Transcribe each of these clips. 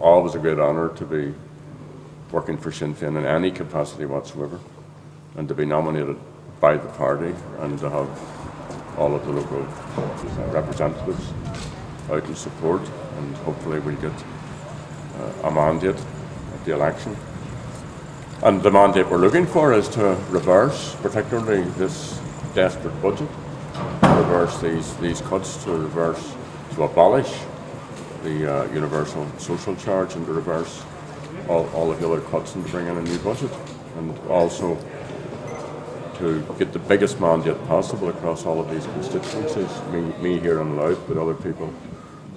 always a great honour to be working for Sinn Fein in any capacity whatsoever, and to be nominated by the party and to have all of the local representatives out in support, and hopefully we'll get a mandate at the election. And the mandate we're looking for is to reverse, particularly this desperate budget, reverse these cuts, to abolish the universal social charge, and to reverse all of the other cuts, and to bring in a new budget, and also to get the biggest mandate possible across all of these constituencies, me here in Louth, but other people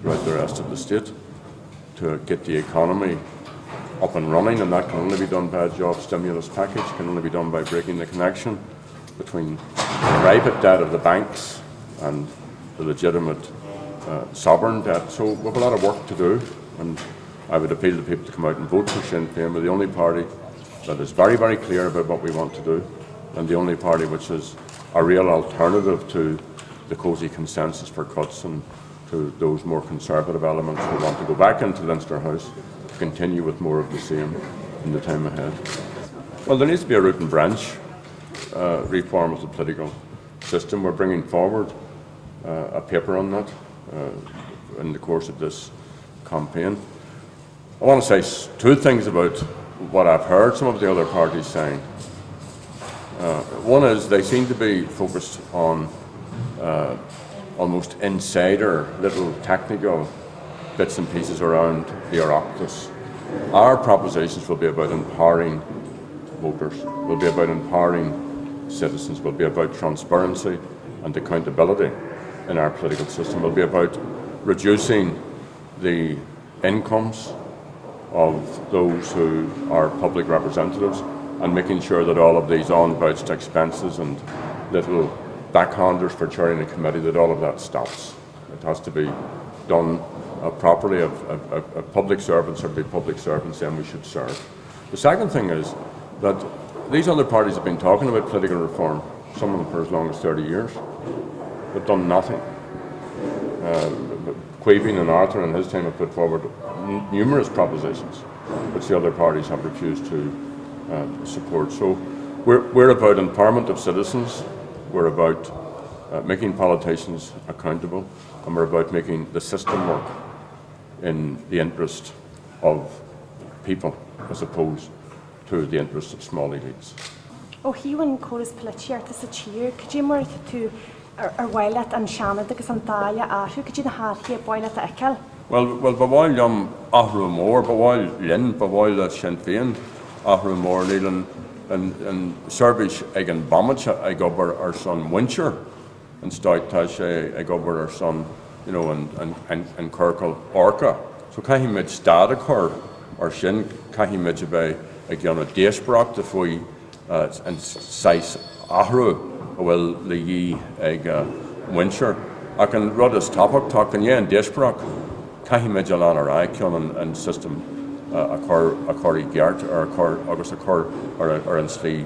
throughout the rest of the state, to get the economy up and running, and that can only be done by a job stimulus package, can only be done by breaking the connection between the private debt of the banks and the legitimate sovereign debt. So we have a lot of work to do, and I would appeal to people to come out and vote for Sinn Fein. We're the only party that is very, very clear about what we want to do, and the only party which is a real alternative to the cosy consensus for cuts and to those more conservative elements who want to go back into Leinster House to continue with more of the same in the time ahead. Well, there needs to be a root and branch reform of the political system. We're bringing forward a paper on that in the course of this campaign. I want to say two things about what I've heard some of the other parties saying. One is they seem to be focused on almost insider little technical bits and pieces around the Oireachtas. Our propositions will be about empowering voters, will be about empowering citizens, will be about transparency and accountability in our political system, will be about reducing the incomes of those who are public representatives and making sure that all of these on-vouched expenses and little backhanders for chairing a committee, that all of that stops. It has to be done properly. If public servants are to be public servants, then we should serve. The second thing is that these other parties have been talking about political reform, some of them for as long as 30 years. They've done nothing. Quavian and Arthur in his time have put forward numerous propositions which the other parties have refused to support. So we're about empowerment of citizens, we're about making politicians accountable, and we're about making the system work in the interest of people as opposed to the interest of small elites. Oh, he wouldn't call his politician to cheer. Could you more to Wireless and Shannon because I'm Daya Ashu? Could you have here boil at Ekel? Well, but while Ahru Moore, but while Lynn, but while Sinn Fein, Ahru Moore, Leland, and Serbish again Bomich, I go over our son Wincher, and Stoitash, I go over our son, you know, and Kirkle Orca. So can he made Stadakar or Shin, can he made by again a Dashbrock the Foy and Size Ahru, well, the ye egg Wincher. I can run his topic talking, yeah, and Dashbrock. Can he made a lot of Icon and system a Corey Gyart or a Cor August a Cor or in Slee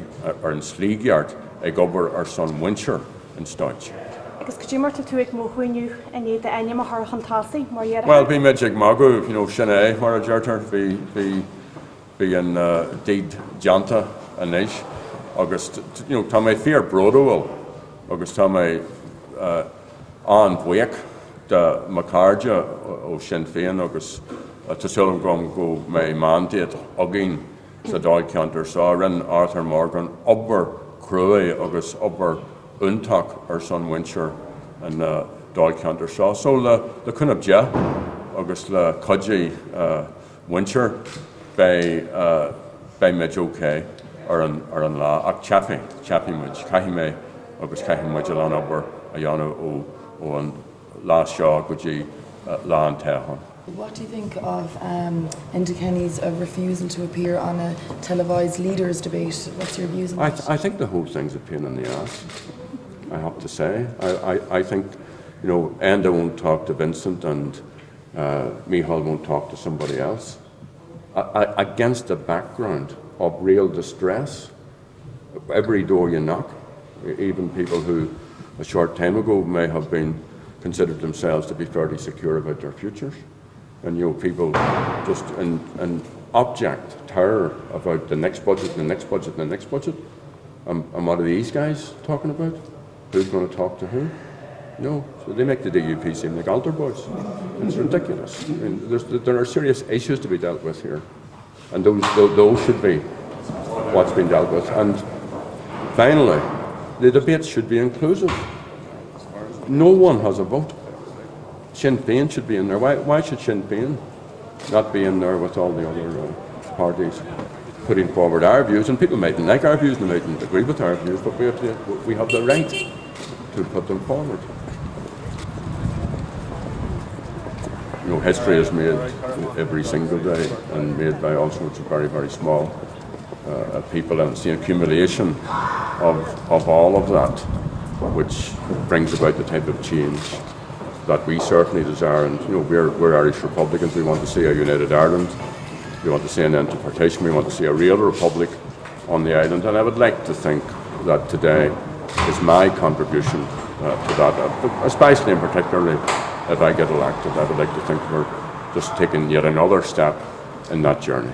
Gyart, I go over our son Wincher in Stodge. Because could you more to tweak more when you and the anima Harhantasi more yet? Well, be magic magu, you know, Shanae, where a jarter be in deed Janta and Ish. August, you know, Tommy Fear Broadowell, August Tommy on Wake, the Macarja o Sinn Fein, August to Sullivan go my mandate again, the dog counter saw in Arthur Morgan, Ubber Cruy, August Ubber Untak, our son Wincher, and dog counter saw. So the Kunabja, August la Kudji Wincher by Midge OK. Or in la chappy much kahime agus kahim mujalan over ayano o an last shaw guji la an tehon. What do you think of Enda Kenny's refusal to appear on a televised leaders debate? What's your views on that? I think the whole thing's a pain in the ass, I have to say. I think, you know, Enda won't talk to Vincent and Michal won't talk to somebody else. Against the background of real distress, every door you knock, even people who a short time ago may have been considered themselves to be fairly secure about their futures, and people just in object terror about the next budget and the next budget and the next budget. And what are these guys talking about? Who's going to talk to who? So they make the DUP seem like altar boys. It's ridiculous. I mean, there are serious issues to be dealt with here, and those should be what's been dealt with. And finally, the debates should be inclusive. No one has a vote. Sinn Fein should be in there. Why should Sinn Fein not be in there with all the other parties putting forward our views? And people mightn't like our views, and they mightn't agree with our views, but we have the right to put them forward. History is made every single day, and made by all sorts of very, very small people, and it's the accumulation of all of that which brings about the type of change that we certainly desire. And we're Irish Republicans. We want to see a united Ireland. We want to see an end to partition. We want to see a real republic on the island. And I would like to think that today is my contribution to that, especially and particularly if I get elected. I would like to think we're just taking yet another step in that journey.